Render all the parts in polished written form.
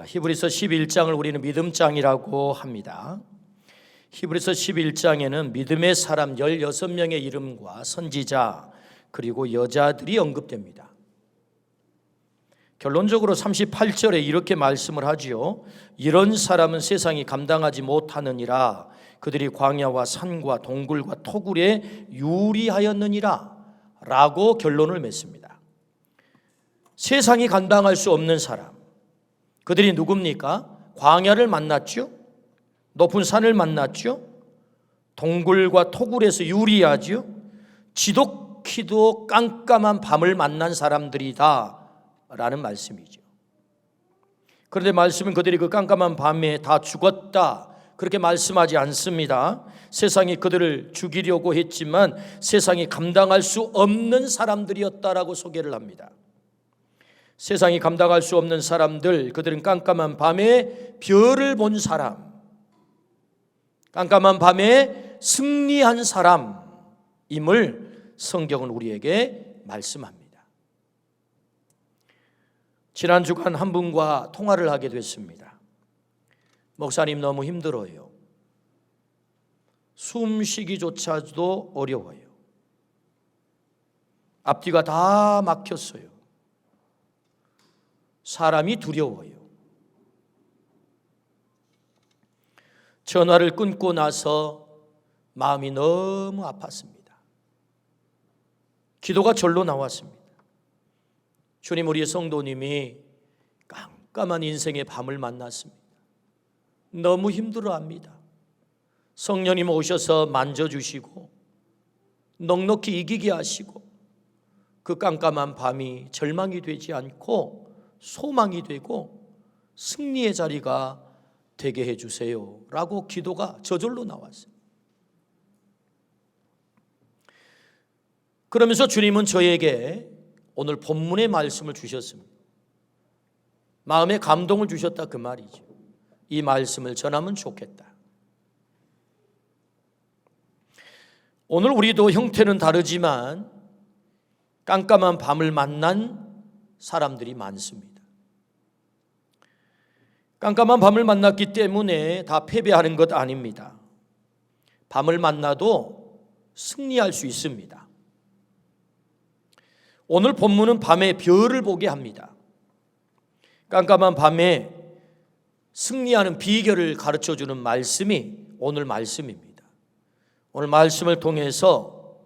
히브리서 11장을 우리는 믿음장이라고 합니다. 히브리서 11장에는 믿음의 사람 16명의 이름과 선지자 그리고 여자들이 언급됩니다. 결론적으로 38절에 이렇게 말씀을 하지요. 이런 사람은 세상이 감당하지 못하느니라. 그들이 광야와 산과 동굴과 토굴에 유리하였느니라 라고 결론을 맺습니다. 세상이 감당할 수 없는 사람, 그들이 누굽니까? 광야를 만났죠. 높은 산을 만났죠. 동굴과 토굴에서 유리하죠. 지독히도 깜깜한 밤을 만난 사람들이다 라는 말씀이죠. 그런데 말씀은 그들이 그 깜깜한 밤에 다 죽었다 그렇게 말씀하지 않습니다. 세상이 그들을 죽이려고 했지만 세상이 감당할 수 없는 사람들이었다라고 소개를 합니다. 세상이 감당할 수 없는 사람들, 그들은 깜깜한 밤에 별을 본 사람, 깜깜한 밤에 승리한 사람임을 성경은 우리에게 말씀합니다. 지난 주간 한 분과 통화를 하게 됐습니다. 목사님 너무 힘들어요. 숨쉬기조차도 어려워요. 앞뒤가 다 막혔어요. 사람이 두려워요. 전화를 끊고 나서 마음이 너무 아팠습니다. 기도가 절로 나왔습니다. 주님, 우리의 성도님이 깜깜한 인생의 밤을 만났습니다. 너무 힘들어합니다. 성령님 오셔서 만져주시고 넉넉히 이기게 하시고 그 깜깜한 밤이 절망이 되지 않고 소망이 되고 승리의 자리가 되게 해주세요 라고 기도가 저절로 나왔어요. 그러면서 주님은 저에게 오늘 본문의 말씀을 주셨습니다. 마음에 감동을 주셨다 그 말이죠. 이 말씀을 전하면 좋겠다. 오늘 우리도 형태는 다르지만 깜깜한 밤을 만난 사람들이 많습니다. 깜깜한 밤을 만났기 때문에 다 패배하는 것 아닙니다. 밤을 만나도 승리할 수 있습니다. 오늘 본문은 밤에 별을 보게 합니다. 깜깜한 밤에 승리하는 비결을 가르쳐주는 말씀이 오늘 말씀입니다. 오늘 말씀을 통해서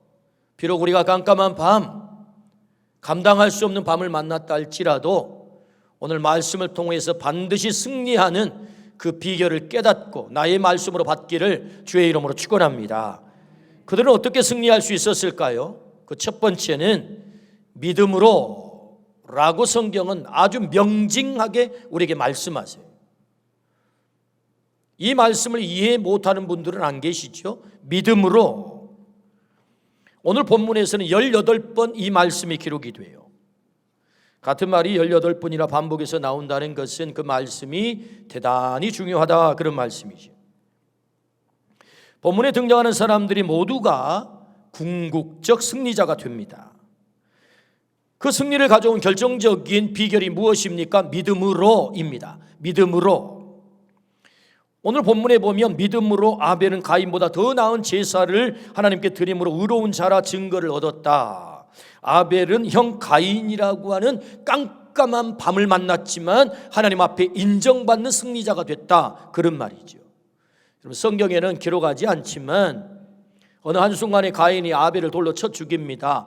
비록 우리가 깜깜한 밤, 감당할 수 없는 밤을 만났다 할지라도 오늘 말씀을 통해서 반드시 승리하는 그 비결을 깨닫고 나의 말씀으로 받기를 주의 이름으로 축원합니다. 그들은 어떻게 승리할 수 있었을까요? 그 첫 번째는 믿음으로 라고 성경은 아주 명징하게 우리에게 말씀하세요. 이 말씀을 이해 못하는 분들은 안 계시죠? 믿음으로. 오늘 본문에서는 18번 이 말씀이 기록이 돼요. 같은 말이 18번이나 반복해서 나온다는 것은 그 말씀이 대단히 중요하다 그런 말씀이죠. 본문에 등장하는 사람들이 모두가 궁극적 승리자가 됩니다. 그 승리를 가져온 결정적인 비결이 무엇입니까? 믿음으로입니다. 믿음으로. 오늘 본문에 보면 믿음으로 아벨은 가인보다 더 나은 제사를 하나님께 드림으로 의로운 자라 증거를 얻었다. 아벨은 형 가인이라고 하는 깜깜한 밤을 만났지만 하나님 앞에 인정받는 승리자가 됐다. 그런 말이죠. 성경에는 기록하지 않지만 어느 한순간에 가인이 아벨을 돌로 쳐 죽입니다.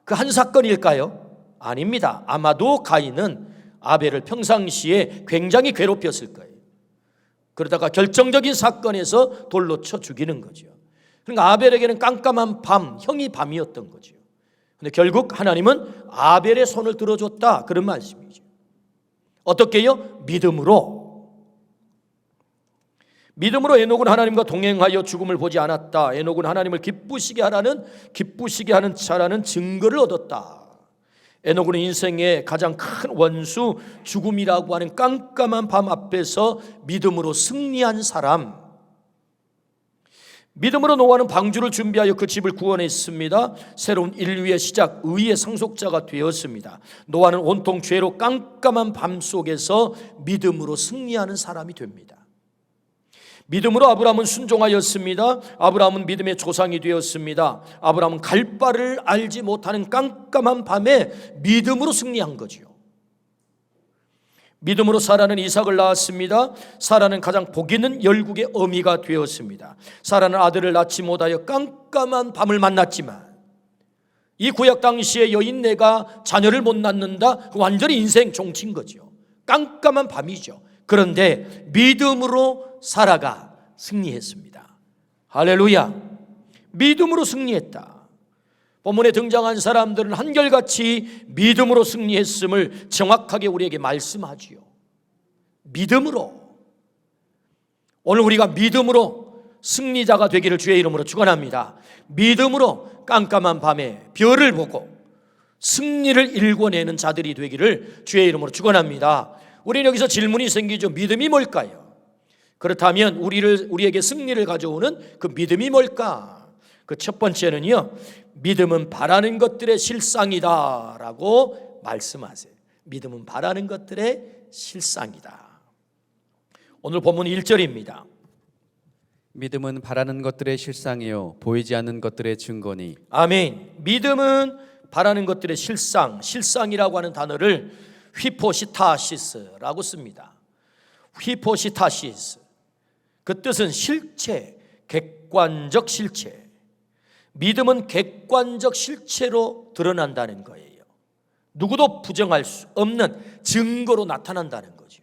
그 한 사건일까요? 아닙니다. 아마도 가인은 아벨을 평상시에 굉장히 괴롭혔을 거예요. 그러다가 결정적인 사건에서 돌로 쳐 죽이는 거죠. 그러니까 아벨에게는 깜깜한 밤, 형이 밤이었던 거죠. 근데 결국 하나님은 아벨의 손을 들어줬다 그런 말씀이죠. 어떻게요? 믿음으로. 믿음으로 에녹은 하나님과 동행하여 죽음을 보지 않았다. 에녹은 하나님을 기쁘시게 하는 자라는 증거를 얻었다. 에녹은 인생의 가장 큰 원수 죽음이라고 하는 깜깜한 밤 앞에서 믿음으로 승리한 사람. 믿음으로 노아는 방주를 준비하여 그 집을 구원했습니다. 새로운 인류의 시작, 의의 상속자가 되었습니다. 노아는 온통 죄로 깜깜한 밤 속에서 믿음으로 승리하는 사람이 됩니다. 믿음으로 아브라함은 순종하였습니다. 아브라함은 믿음의 조상이 되었습니다. 아브라함은 갈 바를 알지 못하는 깜깜한 밤에 믿음으로 승리한 거죠. 믿음으로 사라는 이삭을 낳았습니다. 사라는 가장 복 있는 열국의 어미가 되었습니다. 사라는 아들을 낳지 못하여 깜깜한 밤을 만났지만, 이 구약 당시의 여인네가 자녀를 못 낳는다, 완전히 인생 종친 거죠. 깜깜한 밤이죠. 그런데 믿음으로 사라가 승리했습니다. 할렐루야. 믿음으로 승리했다. 본문에 등장한 사람들은 한결같이 믿음으로 승리했음을 정확하게 우리에게 말씀하지요. 믿음으로. 오늘 우리가 믿음으로 승리자가 되기를 주의 이름으로 축원합니다. 믿음으로 깜깜한 밤에 별을 보고 승리를 일궈내는 자들이 되기를 주의 이름으로 축원합니다. 우리는 여기서 질문이 생기죠. 믿음이 뭘까요? 그렇다면 우리에게 승리를 가져오는 그 믿음이 뭘까? 그 첫 번째는요, 믿음은 바라는 것들의 실상이다 라고 말씀하세요. 믿음은 바라는 것들의 실상이다. 오늘 본문 1절입니다. 믿음은 바라는 것들의 실상이요 보이지 않는 것들의 증거니. 아멘. 믿음은 바라는 것들의 실상, 실상이라고 하는 단어를 휘포시타시스라고 씁니다. 휘포시타시스. 그 뜻은 실체, 객관적 실체. 믿음은 객관적 실체로 드러난다는 거예요. 누구도 부정할 수 없는 증거로 나타난다는 거죠.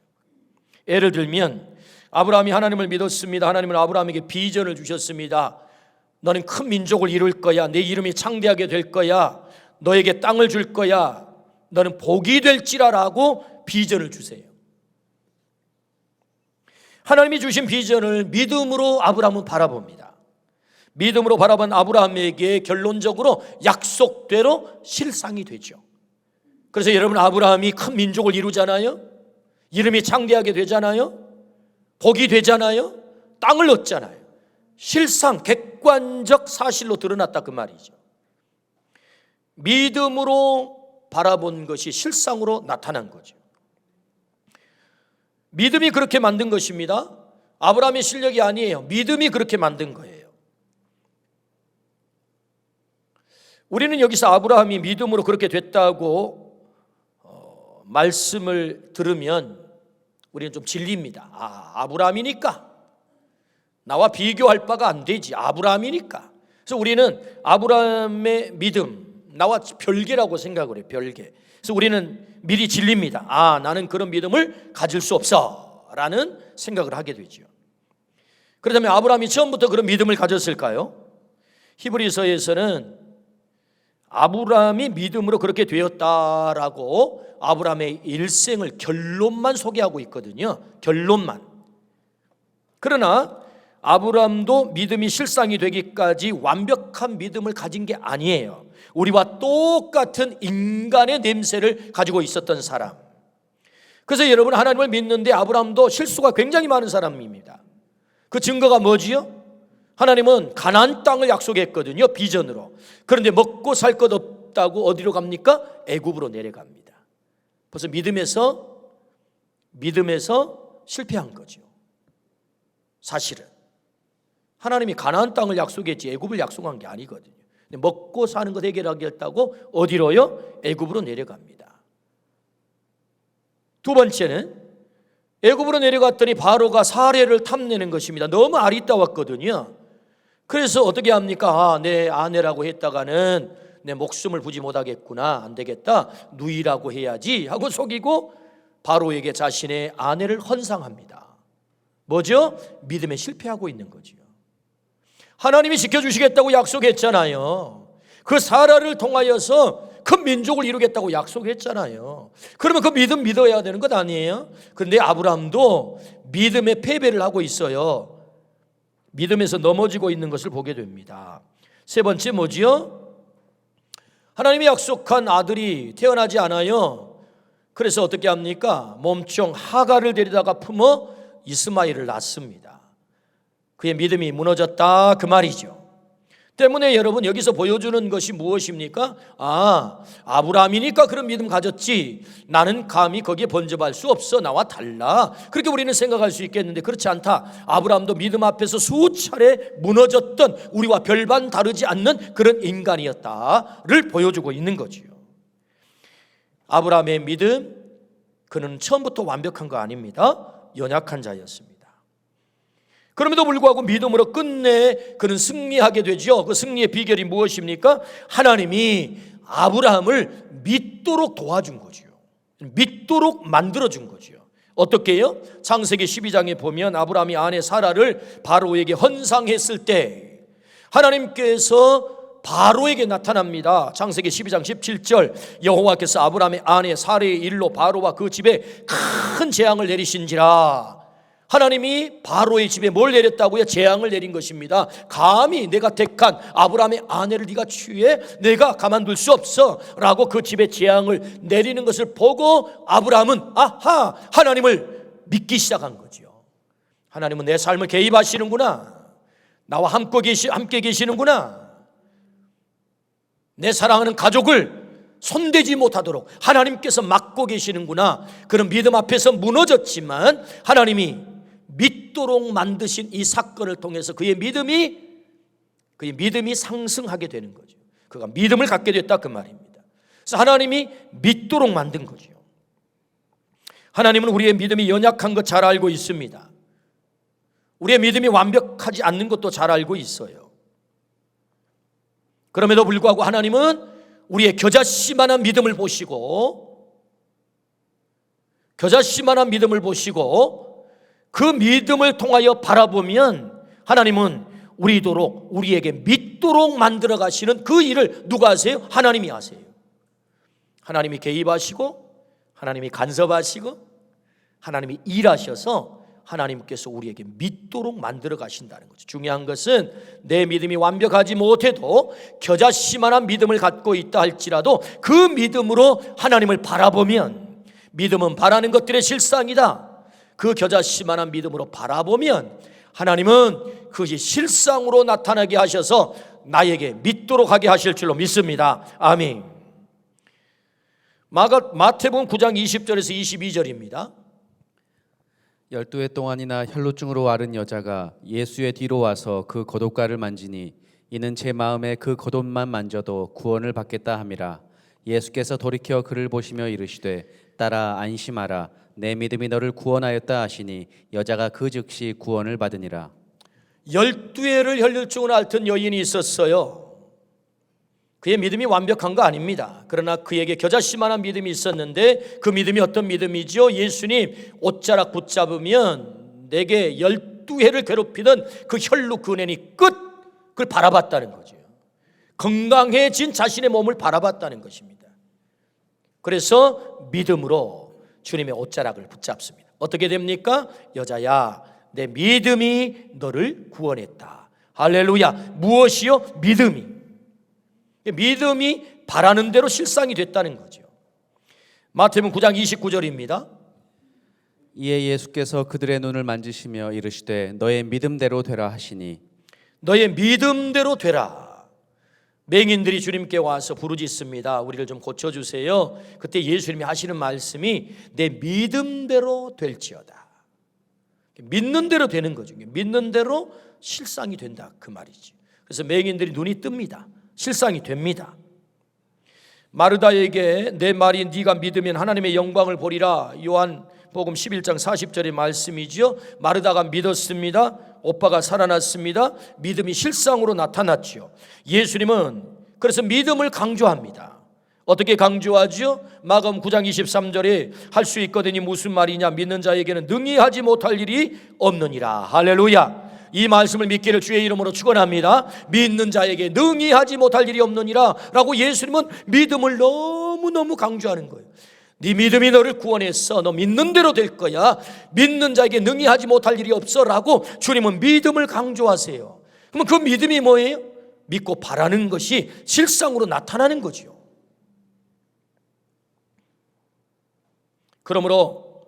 예를 들면 아브라함이 하나님을 믿었습니다. 하나님은 아브라함에게 비전을 주셨습니다. 너는 큰 민족을 이룰 거야. 내 이름이 창대하게 될 거야. 너에게 땅을 줄 거야. 너는 복이 될지라라고 비전을 주세요. 하나님이 주신 비전을 믿음으로 아브라함은 바라봅니다. 믿음으로 바라본 아브라함에게 결론적으로 약속대로 실상이 되죠. 그래서 여러분, 아브라함이 큰 민족을 이루잖아요. 이름이 창대하게 되잖아요. 복이 되잖아요. 땅을 얻잖아요. 실상, 객관적 사실로 드러났다 그 말이죠. 믿음으로 바라본 것이 실상으로 나타난 거죠. 믿음이 그렇게 만든 것입니다. 아브라함의 실력이 아니에요. 믿음이 그렇게 만든 거예요. 우리는 여기서 아브라함이 믿음으로 그렇게 됐다고 말씀을 들으면 우리는 좀 질립니다. 아브라함이니까 나와 비교할 바가 안 되지. 아브라함이니까. 그래서 우리는 아브라함의 믿음, 나와 별개라고 생각을 해요. 별개. 그래서 우리는 미리 질립니다. 나는 그런 믿음을 가질 수 없어 라는 생각을 하게 되죠. 그렇다면 아브라함이 처음부터 그런 믿음을 가졌을까요? 히브리서에서는 아브라함이 믿음으로 그렇게 되었다라고 아브라함의 일생을 결론만 소개하고 있거든요. 결론만. 그러나 아브라함도 믿음이 실상이 되기까지 완벽한 믿음을 가진 게 아니에요. 우리와 똑같은 인간의 냄새를 가지고 있었던 사람. 그래서 여러분, 하나님을 믿는데 아브라함도 실수가 굉장히 많은 사람입니다. 그 증거가 뭐지요? 하나님은 가나안 땅을 약속했거든요. 비전으로. 그런데 먹고 살 것 없다고 어디로 갑니까? 애굽으로 내려갑니다. 벌써 믿음에서 실패한 거죠. 사실은 하나님이 가나안 땅을 약속했지 애굽을 약속한 게 아니거든요. 근데 먹고 사는 것 해결하겠다고 어디로요? 애굽으로 내려갑니다. 두 번째는 애굽으로 내려갔더니 바로가 사례를 탐내는 것입니다. 너무 아리따웠거든요. 그래서 어떻게 합니까? 내 아내라고 했다가는 내 목숨을 부지 못하겠구나. 안 되겠다. 누이라고 해야지 하고 속이고 바로에게 자신의 아내를 헌상합니다. 뭐죠? 믿음에 실패하고 있는 거죠. 하나님이 지켜주시겠다고 약속했잖아요. 그 사라를 통하여서 큰 민족을 이루겠다고 약속했잖아요. 그러면 그 믿음 믿어야 되는 것 아니에요? 그런데 아브라함도 믿음의 패배를 하고 있어요. 믿음에서 넘어지고 있는 것을 보게 됩니다. 세 번째 뭐지요? 하나님이 약속한 아들이 태어나지 않아요. 그래서 어떻게 합니까? 몸종 하갈을 데리다가 품어 이스마엘을 낳습니다. 그의 믿음이 무너졌다 그 말이죠. 때문에 여러분 여기서 보여주는 것이 무엇입니까? 아브라함이니까 그런 믿음 가졌지, 나는 감히 거기에 번접할 수 없어, 나와 달라, 그렇게 우리는 생각할 수 있겠는데 그렇지 않다. 아브라함도 믿음 앞에서 수차례 무너졌던 우리와 별반 다르지 않는 그런 인간이었다를 보여주고 있는 거지요. 아브라함의 믿음, 그는 처음부터 완벽한 거 아닙니다. 연약한 자였습니다. 그럼에도 불구하고 믿음으로 끝내 그는 승리하게 되죠. 그 승리의 비결이 무엇입니까? 하나님이 아브라함을 믿도록 도와준 거죠. 믿도록 만들어준 거죠. 어떻게 해요? 창세기 12장에 보면 아브라함이 아내 사라를 바로에게 헌상했을 때 하나님께서 바로에게 나타납니다. 창세기 12장 17절, 여호와께서 아브라함의 아내 사라의 일로 바로와 그 집에 큰 재앙을 내리신지라. 하나님이 바로의 집에 뭘 내렸다고요? 재앙을 내린 것입니다. 감히 내가 택한 아브라함의 아내를 네가 취해? 내가 가만둘 수 없어 라고 그 집에 재앙을 내리는 것을 보고 아브라함은 하나님을 믿기 시작한 거죠. 하나님은 내 삶을 개입하시는구나, 나와 함께 계시는구나, 내 사랑하는 가족을 손대지 못하도록 하나님께서 막고 계시는구나. 그런 믿음 앞에서 무너졌지만 하나님이 믿도록 만드신 이 사건을 통해서 그의 믿음이 상승하게 되는 거죠. 그가 믿음을 갖게 됐다 그 말입니다. 그래서 하나님이 믿도록 만든 거죠. 하나님은 우리의 믿음이 연약한 것 잘 알고 있습니다. 우리의 믿음이 완벽하지 않는 것도 잘 알고 있어요. 그럼에도 불구하고 하나님은 우리의 겨자씨만한 믿음을 보시고 그 믿음을 통하여 바라보면 하나님은 우리에게 믿도록 만들어 가시는 그 일을 누가 하세요? 하나님이 하세요. 하나님이 개입하시고 하나님이 간섭하시고 하나님이 일하셔서 하나님께서 우리에게 믿도록 만들어 가신다는 거죠. 중요한 것은 내 믿음이 완벽하지 못해도 겨자씨만한 믿음을 갖고 있다 할지라도 그 믿음으로 하나님을 바라보면, 믿음은 바라는 것들의 실상이다, 그 겨자씨만한 믿음으로 바라보면 하나님은 그것이 실상으로 나타나게 하셔서 나에게 믿도록 하게 하실 줄로 믿습니다. 아멘. 마태복음 9장 20절에서 22절입니다. 12해 동안이나 혈루증으로 앓은 여자가 예수의 뒤로 와서 그 겉옷가를 만지니 이는 제 마음에 그 겉옷만 만져도 구원을 받겠다 함이라. 예수께서 돌이켜 그를 보시며 이르시되 딸아 안심하라, 내 믿음이 너를 구원하였다 하시니 여자가 그 즉시 구원을 받으니라. 12해를 혈루증으로 앓던 여인이 있었어요. 그의 믿음이 완벽한 거 아닙니다. 그러나 그에게 겨자씨만한 믿음이 있었는데 그 믿음이 어떤 믿음이죠? 예수님 옷자락 붙잡으면 내게 12해를 괴롭히던 그 혈루 근원이 그걸 바라봤다는 거죠. 건강해진 자신의 몸을 바라봤다는 것입니다. 그래서 믿음으로 주님의 옷자락을 붙잡습니다. 어떻게 됩니까? 여자야, 내 믿음이 너를 구원했다. 할렐루야. 무엇이요? 믿음이 바라는 대로 실상이 됐다는 거죠. 마태복음 9장 29절입니다. 이에 예수께서 그들의 눈을 만지시며 이르시되 너의 믿음대로 되라 하시니. 너의 믿음대로 되라. 맹인들이 주님께 와서 부르짖습니다. 우리를 좀 고쳐주세요. 그때 예수님이 하시는 말씀이 내 믿음대로 될지어다. 믿는 대로 되는 거죠. 믿는 대로 실상이 된다 그 말이지. 그래서 맹인들이 눈이 뜹니다. 실상이 됩니다. 마르다에게 내 말이 네가 믿으면 하나님의 영광을 보리라. 요한복음 11장 40절의 말씀이죠. 마르다가 믿었습니다. 오빠가 살아났습니다. 믿음이 실상으로 나타났죠. 예수님은 그래서 믿음을 강조합니다. 어떻게 강조하죠? 마가복음 9장 23절에 할 수 있거든이 무슨 말이냐? 믿는 자에게는 능히 하지 못할 일이 없느니라. 할렐루야. 이 말씀을 믿기를 주의 이름으로 축원합니다. 믿는 자에게 능히 하지 못할 일이 없느니라 라고 예수님은 믿음을 너무너무 강조하는 거예요. 네 믿음이 너를 구원했어. 너 믿는 대로 될 거야. 믿는 자에게 능히 하지 못할 일이 없어 라고 주님은 믿음을 강조하세요. 그러면 그 믿음이 뭐예요? 믿고 바라는 것이 실상으로 나타나는 거죠. 그러므로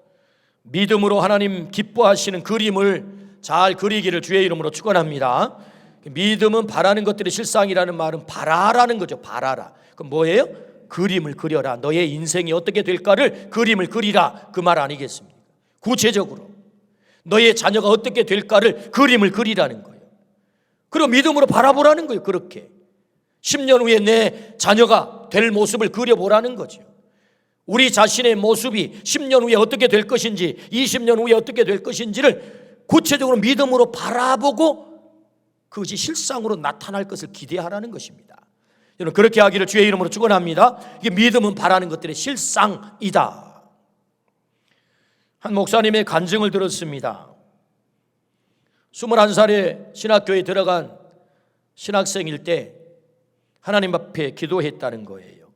믿음으로 하나님 기뻐하시는 그림을 잘 그리기를 주의 이름으로 축원합니다. 믿음은 바라는 것들의 실상이라는 말은 바라라는 거죠. 바라라. 그럼 뭐예요? 그림을 그려라. 너의 인생이 어떻게 될까를 그림을 그리라. 그 말 아니겠습니까? 구체적으로 너의 자녀가 어떻게 될까를 그림을 그리라는 거예요. 그리고 믿음으로 바라보라는 거예요. 그렇게 10년 후에 내 자녀가 될 모습을 그려보라는 거죠. 우리 자신의 모습이 10년 후에 어떻게 될 것인지, 20년 후에 어떻게 될 것인지를 구체적으로 믿음으로 바라보고 그것이 실상으로 나타날 것을 기대하라는 것입니다. 여러분, 그렇게 하기를 주의 이름으로 축원합니다. 이게 믿음은 바라는 것들의 실상이다. 한 목사님의 간증을 들었습니다. 21살에 신학교에 들어간 신학생일 때 하나님 앞에 기도했다는 거예요.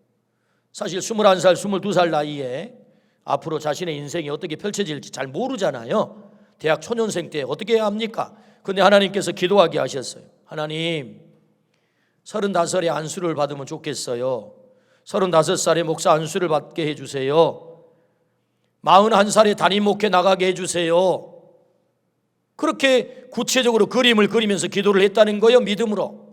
사실 21살, 22살 나이에 앞으로 자신의 인생이 어떻게 펼쳐질지 잘 모르잖아요. 대학 초년생 때 어떻게 해야 합니까? 근데 하나님께서 기도하게 하셨어요. 하나님, 35에 안수를 받으면 좋겠어요. 35살에 목사 안수를 받게 해주세요. 41살에 담임 목회 나가게 해주세요. 그렇게 구체적으로 그림을 그리면서 기도를 했다는 거예요. 믿음으로.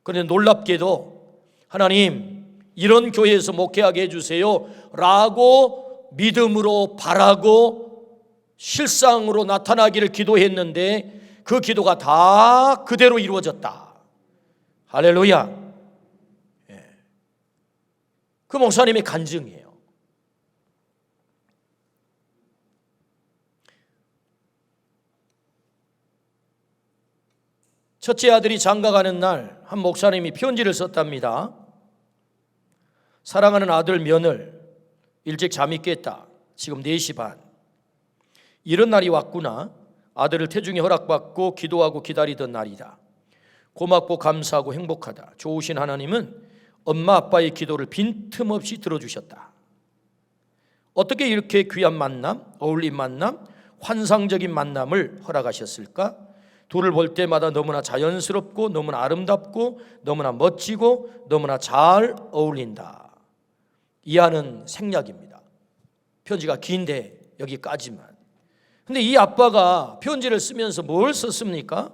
그런데 놀랍게도 하나님, 이런 교회에서 목회하게 해주세요 라고 믿음으로 바라고 실상으로 나타나기를 기도했는데 그 기도가 다 그대로 이루어졌다. 할렐루야. 그 목사님의 간증이에요. 첫째 아들이 장가가는 날 한 목사님이 편지를 썼답니다. 사랑하는 아들 며느리, 일찍 잠이 깼다. 지금 4시 반. 이런 날이 왔구나. 아들을 태중에 허락받고 기도하고 기다리던 날이다. 고맙고 감사하고 행복하다. 좋으신 하나님은 엄마 아빠의 기도를 빈틈없이 들어주셨다. 어떻게 이렇게 귀한 만남, 어울린 만남, 환상적인 만남을 허락하셨을까? 둘을 볼 때마다 너무나 자연스럽고 너무나 아름답고 너무나 멋지고 너무나 잘 어울린다. 이하는 생략입니다. 편지가 긴데 여기까지만. 근데 이 아빠가 편지를 쓰면서 뭘 썼습니까?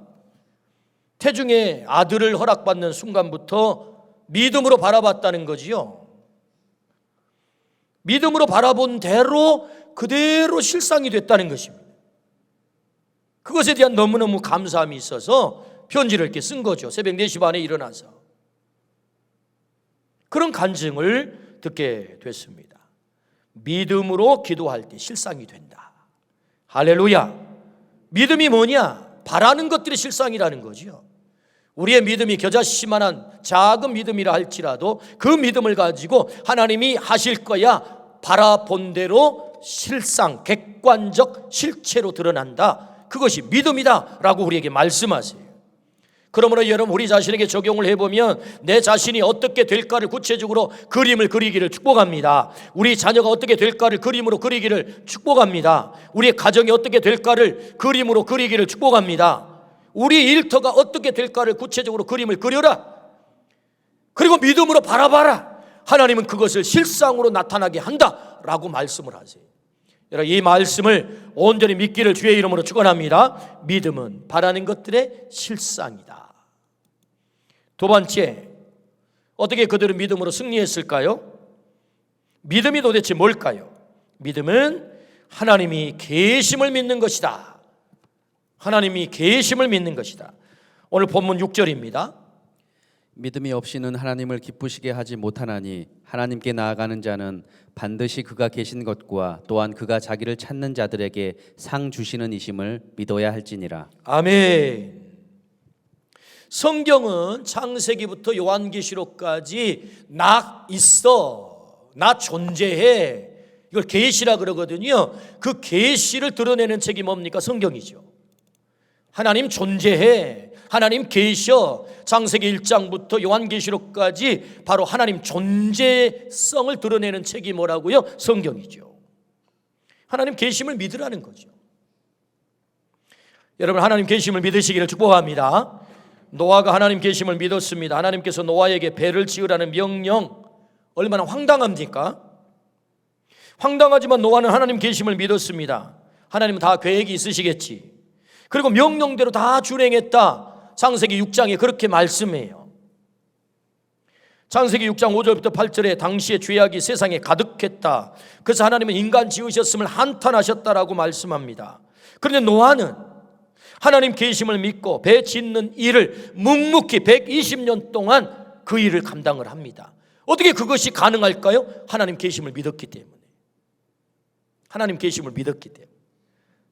태중에 아들을 허락받는 순간부터 믿음으로 바라봤다는 거지요. 믿음으로 바라본 대로 그대로 실상이 됐다는 것입니다. 그것에 대한 너무너무 감사함이 있어서 편지를 이렇게 쓴 거죠. 새벽 4시 반에 일어나서. 그런 간증을 듣게 됐습니다. 믿음으로 기도할 때 실상이 된다. 할렐루야. 믿음이 뭐냐? 바라는 것들이 실상이라는 거죠. 우리의 믿음이 겨자씨만한 작은 믿음이라 할지라도 그 믿음을 가지고 하나님이 하실 거야 바라본 대로 실상, 객관적 실체로 드러난다. 그것이 믿음이다 라고 우리에게 말씀하세요. 그러므로 여러분, 우리 자신에게 적용을 해보면 내 자신이 어떻게 될까를 구체적으로 그림을 그리기를 축복합니다. 우리 자녀가 어떻게 될까를 그림으로 그리기를 축복합니다. 우리의 가정이 어떻게 될까를 그림으로 그리기를 축복합니다. 우리 일터가 어떻게 될까를 구체적으로 그림을 그려라. 그리고 믿음으로 바라봐라. 하나님은 그것을 실상으로 나타나게 한다라고 말씀을 하세요. 여러분, 이 말씀을 온전히 믿기를 주의 이름으로 축원합니다. 믿음은 바라는 것들의 실상이다. 두 번째, 어떻게 그들은 믿음으로 승리했을까요? 믿음이 도대체 뭘까요? 믿음은 하나님이 계심을 믿는 것이다. 하나님이 계심을 믿는 것이다. 오늘 본문 6절입니다. 믿음이 없이는 하나님을 기쁘시게 하지 못하나니 하나님께 나아가는 자는 반드시 그가 계신 것과 또한 그가 자기를 찾는 자들에게 상 주시는 이심을 믿어야 할지니라. 아멘. 성경은 창세기부터 요한계시록까지 나 있어, 나 존재해, 이걸 계시라 그러거든요. 그 계시를 드러내는 책이 뭡니까? 성경이죠. 하나님 존재해, 하나님 계셔. 창세기 1장부터 요한계시록까지 바로 하나님 존재성을 드러내는 책이 뭐라고요? 성경이죠. 하나님 계심을 믿으라는 거죠. 여러분, 하나님 계심을 믿으시기를 축복합니다. 노아가 하나님 계심을 믿었습니다. 하나님께서 노아에게 배를 지으라는 명령, 얼마나 황당합니까? 황당하지만 노아는 하나님 계심을 믿었습니다. 하나님은 다 계획이 있으시겠지. 그리고 명령대로 다 준행했다. 창세기 6장에 그렇게 말씀해요. 창세기 6장 5절부터 8절에 당시에 죄악이 세상에 가득했다. 그래서 하나님은 인간 지으셨음을 한탄하셨다라고 말씀합니다. 그런데 노아는 하나님 계심을 믿고 배 짓는 일을 묵묵히 120년 동안 그 일을 감당을 합니다. 어떻게 그것이 가능할까요? 하나님 계심을 믿었기 때문에. 하나님 계심을 믿었기 때문에.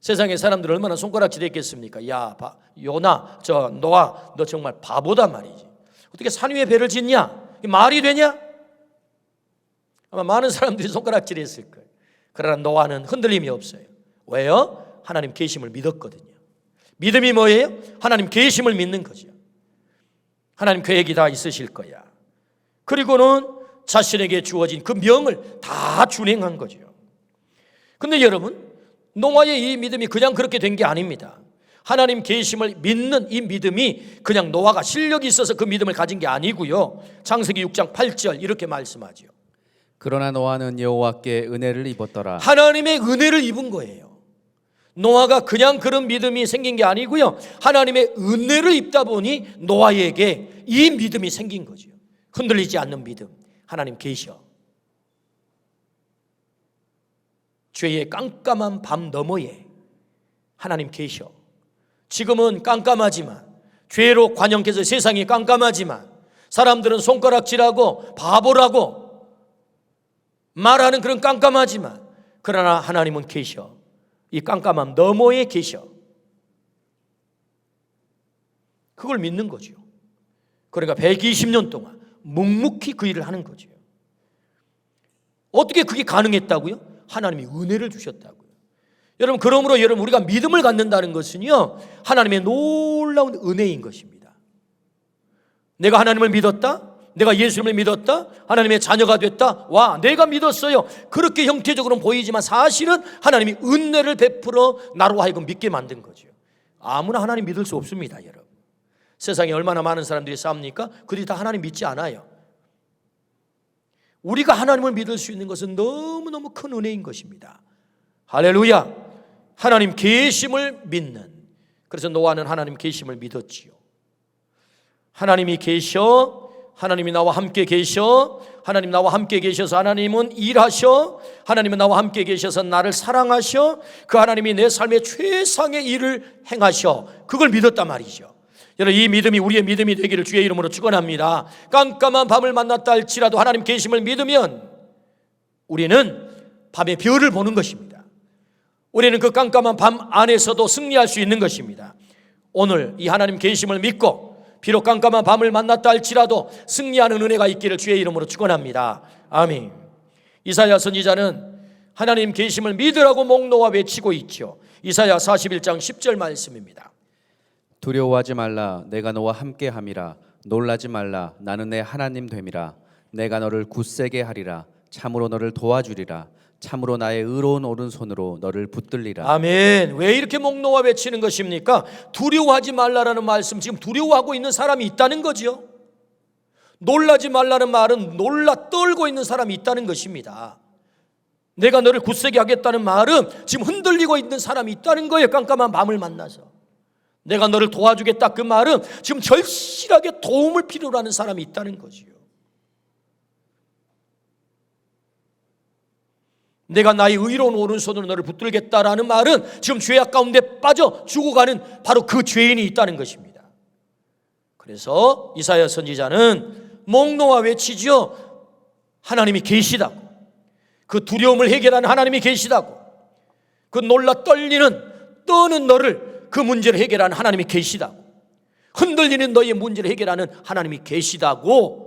세상의 사람들 얼마나 손가락질 했겠습니까? 야, 요나, 노아, 너 정말 바보다 말이지. 어떻게 산 위에 배를 짓냐? 이게 말이 되냐? 아마 많은 사람들이 손가락질 했을 거예요. 그러나 노아는 흔들림이 없어요. 왜요? 하나님 계심을 믿었거든요. 믿음이 뭐예요? 하나님 계심을 믿는 거죠. 하나님 계획이 다 있으실 거야. 그리고는 자신에게 주어진 그 명을 다 준행한 거죠. 근데 여러분, 노아의 이 믿음이 그냥 그렇게 된 게 아닙니다. 하나님 계심을 믿는 이 믿음이 그냥 노아가 실력이 있어서 그 믿음을 가진 게 아니고요. 창세기 6장 8절 이렇게 말씀하죠. 그러나 노아는 여호와께 은혜를 입었더라. 하나님의 은혜를 입은 거예요. 노아가 그냥 그런 믿음이 생긴 게 아니고요. 하나님의 은혜를 입다 보니 노아에게 이 믿음이 생긴 거죠. 흔들리지 않는 믿음. 하나님 계셔. 죄의 깜깜한 밤 너머에 하나님 계셔. 지금은 깜깜하지만, 죄로 관영해서 세상이 깜깜하지만, 사람들은 손가락질하고 바보라고 말하는 그런 깜깜하지만, 그러나 하나님은 계셔. 이 깜깜함 너머에 계셔. 그걸 믿는 거죠. 그러니까 120년 동안 묵묵히 그 일을 하는 거죠. 어떻게 그게 가능했다고요? 하나님이 은혜를 주셨다고요. 여러분, 그러므로 여러분 우리가 믿음을 갖는다는 것은요, 하나님의 놀라운 은혜인 것입니다. 내가 하나님을 믿었다, 내가 예수님을 믿었다, 하나님의 자녀가 됐다, 와, 내가 믿었어요. 그렇게 형태적으로는 보이지만 사실은 하나님이 은혜를 베풀어 나로 하여금 믿게 만든 거죠. 아무나 하나님 믿을 수 없습니다, 여러분. 세상에 얼마나 많은 사람들이 쌉니까? 그들이 다 하나님 믿지 않아요. 우리가 하나님을 믿을 수 있는 것은 너무너무 큰 은혜인 것입니다. 할렐루야. 하나님 계심을 믿는. 그래서 노아는 하나님 계심을 믿었지요. 하나님이 계셔, 하나님이 나와 함께 계셔, 하나님 나와 함께 계셔서 하나님은 일하셔, 하나님은 나와 함께 계셔서 나를 사랑하셔, 그 하나님이 내 삶의 최상의 일을 행하셔. 그걸 믿었단 말이죠. 여러분, 이 믿음이 우리의 믿음이 되기를 주의 이름으로 축원합니다. 깜깜한 밤을 만났다 할지라도 하나님 계심을 믿으면 우리는 밤의 별을 보는 것입니다. 우리는 그 깜깜한 밤 안에서도 승리할 수 있는 것입니다. 오늘 이 하나님 계심을 믿고 비록 깜깜한 밤을 만났다 할지라도 승리하는 은혜가 있기를 주의 이름으로 축원합니다. 아멘. 이사야 선지자는 하나님 계심을 믿으라고 목놓아 외치고 있죠. 이사야 41장 10절 말씀입니다. 두려워하지 말라, 내가 너와 함께함이라. 놀라지 말라, 나는 내 하나님 됨이라. 내가 너를 굳세게 하리라. 참으로 너를 도와주리라. 참으로 나의 의로운 오른손으로 너를 붙들리라. 아멘. 왜 이렇게 목 놓아 외치는 것입니까? 두려워하지 말라라는 말씀, 지금 두려워하고 있는 사람이 있다는 거죠. 놀라지 말라는 말은 놀라 떨고 있는 사람이 있다는 것입니다. 내가 너를 굳세게 하겠다는 말은 지금 흔들리고 있는 사람이 있다는 거예요. 깜깜한 밤을 만나서. 내가 너를 도와주겠다, 그 말은 지금 절실하게 도움을 필요로 하는 사람이 있다는 거지요. 내가 나의 의로운 오른손으로 너를 붙들겠다라는 말은 지금 죄악 가운데 빠져 죽어가는 바로 그 죄인이 있다는 것입니다. 그래서 이사야 선지자는 목 놓아 외치지요. 하나님이 계시다고. 그 두려움을 해결하는 하나님이 계시다고. 그 놀라 떠는 너를, 그 문제를 해결하는 하나님이 계시다고. 흔들리는 너의 문제를 해결하는 하나님이 계시다고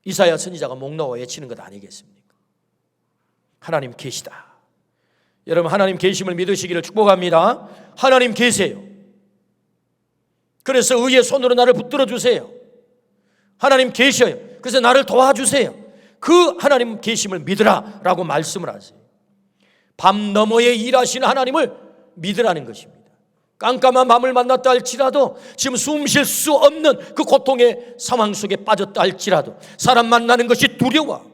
이사야 선지자가 목 놓아 외치는 것 아니겠습니까? 하나님 계시다. 여러분, 하나님 계심을 믿으시기를 축복합니다. 하나님 계세요. 그래서 의의 손으로 나를 붙들어 주세요. 하나님 계셔요. 그래서 나를 도와주세요. 그 하나님 계심을 믿으라 라고 말씀을 하세요. 밤 너머에 일하시는 하나님을 믿으라는 것입니다. 깜깜한 밤을 만났다 할지라도, 지금 숨 쉴 수 없는 그 고통의 상황 속에 빠졌다 할지라도, 사람 만나는 것이 두려워,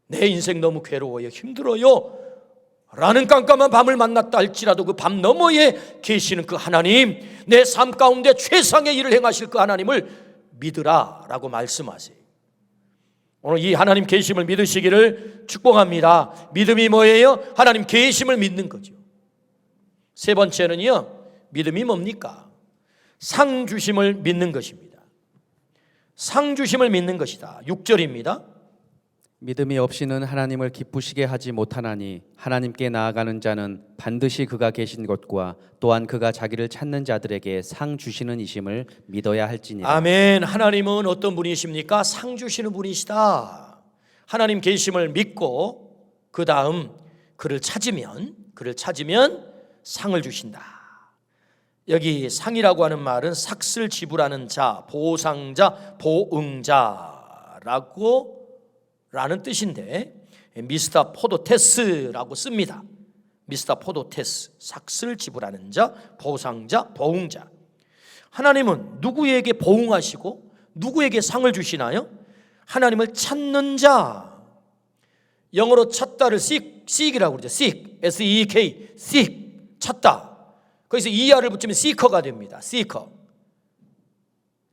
내 인생 너무 괴로워요, 힘들어요, 라는 깜깜한 밤을 만났다 할지라도 그 밤 너머에 계시는 그 하나님, 내 삶 가운데 최상의 일을 행하실 그 하나님을 믿으라 라고 말씀하세요. 오늘 이 하나님 계심을 믿으시기를 축복합니다. 믿음이 뭐예요? 하나님 계심을 믿는 거죠. 세 번째는요, 믿음이 뭡니까? 상 주심을 믿는 것입니다. 상 주심을 믿는 것이다. 6절입니다. 믿음이 없이는 하나님을 기쁘시게 하지 못하나니 하나님께 나아가는 자는 반드시 그가 계신 것과 또한 그가 자기를 찾는 자들에게 상 주시는 이심을 믿어야 할지니라. 아멘. 하나님은 어떤 분이십니까? 상 주시는 분이시다. 하나님 계심을 믿고 그 다음 그를 찾으면 상을 주신다. 여기 상이라고 하는 말은 삭슬 지불하는 자, 보상자, 보응자라고 라는 뜻인데 미스터 포도테스라고 씁니다. 미스터 포도테스, 삭슬 지불하는 자, 보상자, 보응자. 하나님은 누구에게 보응하시고 누구에게 상을 주시나요? 하나님을 찾는 자. 영어로 찾다를 seek이라고 그러죠. seek, S-E-E-K, seek, 찾다. 거기서 ER을 붙이면 seeker가 됩니다. seeker.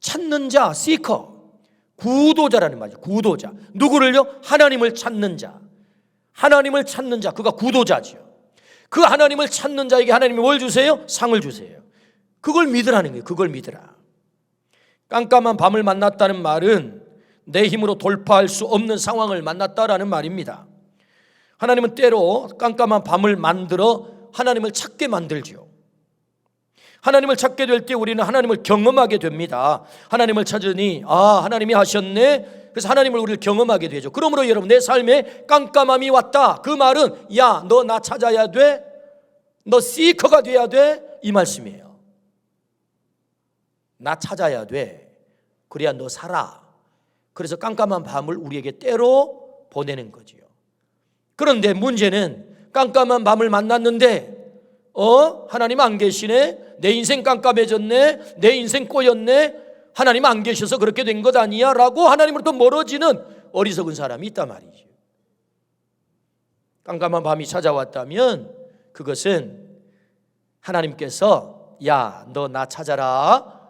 찾는 자, seeker. 구도자라는 말이죠. 구도자. 누구를요? 하나님을 찾는 자. 하나님을 찾는 자, 그가 구도자죠. 그 하나님을 찾는 자에게 하나님이 뭘 주세요? 상을 주세요. 그걸 믿으라는 거예요. 그걸 믿으라. 깜깜한 밤을 만났다는 말은 내 힘으로 돌파할 수 없는 상황을 만났다라는 말입니다. 하나님은 때로 깜깜한 밤을 만들어 하나님을 찾게 만들죠. 하나님을 찾게 될 때 우리는 하나님을 경험하게 됩니다. 하나님을 찾으니 하나님이 하셨네. 그래서 하나님을 우리를 경험하게 되죠. 그러므로 여러분, 내 삶에 깜깜함이 왔다. 그 말은 너 나 찾아야 돼. 너 시커가 돼야 돼. 이 말씀이에요. 나 찾아야 돼. 그래야 너 살아. 그래서 깜깜한 밤을 우리에게 때로 보내는 거지요. 그런데 문제는 깜깜한 밤을 만났는데 하나님 안 계시네. 내 인생 깜깜해졌네. 내 인생 꼬였네. 하나님 안 계셔서 그렇게 된 것 아니야 라고 하나님으로부터 멀어지는 어리석은 사람이 있단 말이죠. 깜깜한 밤이 찾아왔다면 그것은 하나님께서 너 나 찾아라,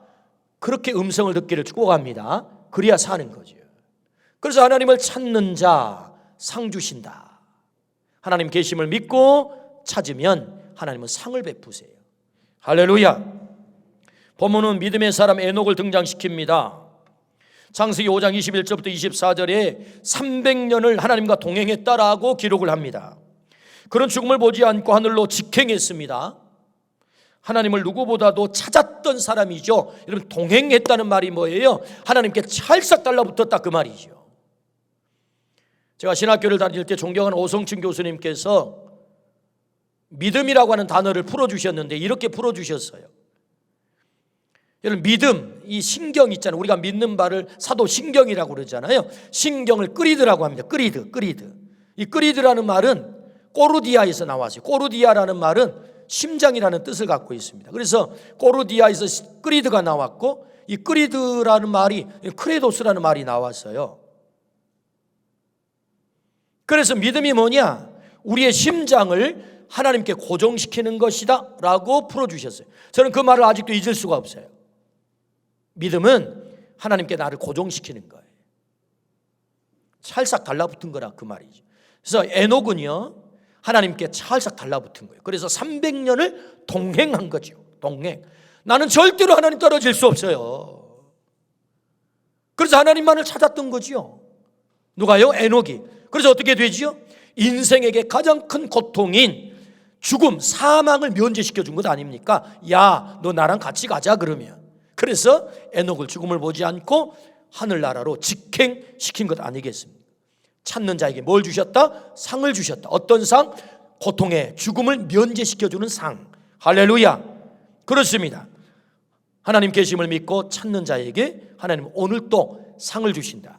그렇게 음성을 듣기를 축복합니다. 그래야 사는 거죠. 그래서 하나님을 찾는 자 상 주신다. 하나님 계심을 믿고 찾으면 하나님은 상을 베푸세요. 할렐루야. 본문은 믿음의 사람 에녹을 등장시킵니다. 창세기 5장 21절부터 24절에 300년을 하나님과 동행했다라고 기록을 합니다. 그런 죽음을 보지 않고 하늘로 직행했습니다. 하나님을 누구보다도 찾았던 사람이죠. 여러분, 동행했다는 말이 뭐예요? 하나님께 찰싹 달라붙었다, 그 말이죠. 제가 신학교를 다닐 때 존경하는 오성춘 교수님께서 믿음이라고 하는 단어를 풀어주셨는데 이렇게 풀어주셨어요. 여러분, 믿음, 이 신경 있잖아요. 우리가 믿는 바를 사도 신경이라고 그러잖아요. 신경을 끄리드라고 합니다. 끄리드. 이 끄리드라는 말은 꼬르디아에서 나왔어요. 꼬르디아라는 말은 심장이라는 뜻을 갖고 있습니다. 그래서 꼬르디아에서 끄리드가 나왔고, 이 끄리드라는 말이 크레도스라는 말이 나왔어요. 그래서 믿음이 뭐냐? 우리의 심장을 하나님께 고정시키는 것이다 라고 풀어주셨어요. 저는 그 말을 아직도 잊을 수가 없어요. 믿음은 하나님께 나를 고정시키는 거예요. 찰싹 달라붙은 거라 그 말이죠. 그래서 에녹은요, 하나님께 찰싹 달라붙은 거예요. 그래서 300년을 동행한 거죠. 동행. 나는 절대로 하나님 떨어질 수 없어요. 그래서 하나님만을 찾았던 거지요. 누가요? 에녹이. 그래서 어떻게 되지요? 인생에게 가장 큰 고통인 죽음, 사망을 면제시켜 준 것 아닙니까? 너 나랑 같이 가자 그러면. 그래서 에녹을 죽음을 보지 않고 하늘나라로 직행시킨 것 아니겠습니까? 찾는 자에게 뭘 주셨다? 상을 주셨다. 어떤 상? 고통의 죽음을 면제시켜주는 상. 할렐루야. 그렇습니다. 하나님 계심을 믿고 찾는 자에게 하나님은 오늘 또 상을 주신다.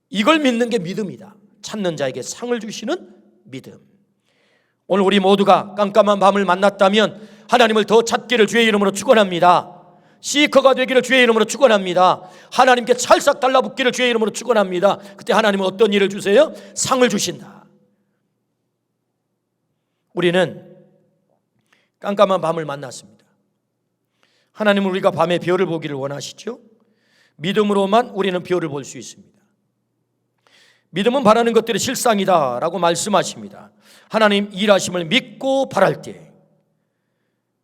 이걸 믿는 게 믿음이다. 찾는 자에게 상을 주시는 믿음. 오늘 우리 모두가 깜깜한 밤을 만났다면 하나님을 더 찾기를 주의 이름으로 축원합니다. 시커가 되기를 주의 이름으로 축원합니다. 하나님께 찰싹 달라붙기를 주의 이름으로 축원합니다. 그때 하나님은 어떤 일을 주세요? 상을 주신다. 우리는 깜깜한 밤을 만났습니다. 하나님은 우리가 밤에 별을 보기를 원하시죠? 믿음으로만 우리는 별을 볼 수 있습니다. 믿음은 바라는 것들의 실상이다 라고 말씀하십니다. 하나님 일하심을 믿고 바랄 때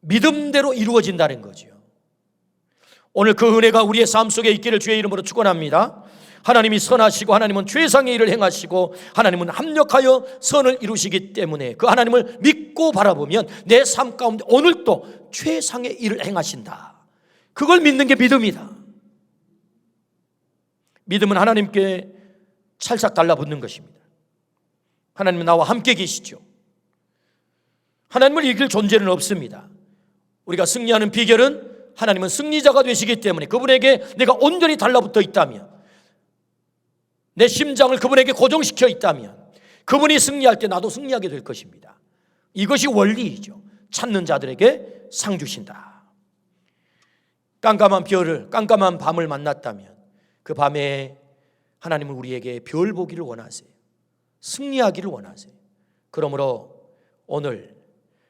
믿음대로 이루어진다는 거죠. 오늘 그 은혜가 우리의 삶 속에 있기를 주의 이름으로 축원합니다. 하나님이 선하시고 하나님은 최상의 일을 행하시고 하나님은 합력하여 선을 이루시기 때문에 그 하나님을 믿고 바라보면 내 삶 가운데 오늘도 최상의 일을 행하신다. 그걸 믿는 게 믿음이다. 믿음은 하나님께 찰싹 달라붙는 것입니다. 하나님은 나와 함께 계시죠. 하나님을 이길 존재는 없습니다. 우리가 승리하는 비결은 하나님은 승리자가 되시기 때문에 그분에게 내가 온전히 달라붙어 있다면, 내 심장을 그분에게 고정시켜 있다면 그분이 승리할 때 나도 승리하게 될 것입니다. 이것이 원리이죠. 찾는 자들에게 상 주신다. 깜깜한 별을, 깜깜한 밤을 만났다면 그 밤에 하나님은 우리에게 별 보기를 원하세요. 승리하기를 원하세요. 그러므로 오늘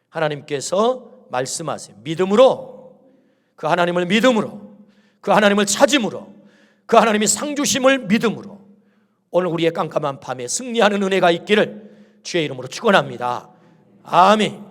하나님께서 말씀하세요. 믿음으로, 그 하나님을 믿음으로, 그 하나님을 찾음으로, 그 하나님이 상 주심을 믿음으로 오늘 우리의 깜깜한 밤에 승리하는 은혜가 있기를 주의 이름으로 축원합니다. 아멘.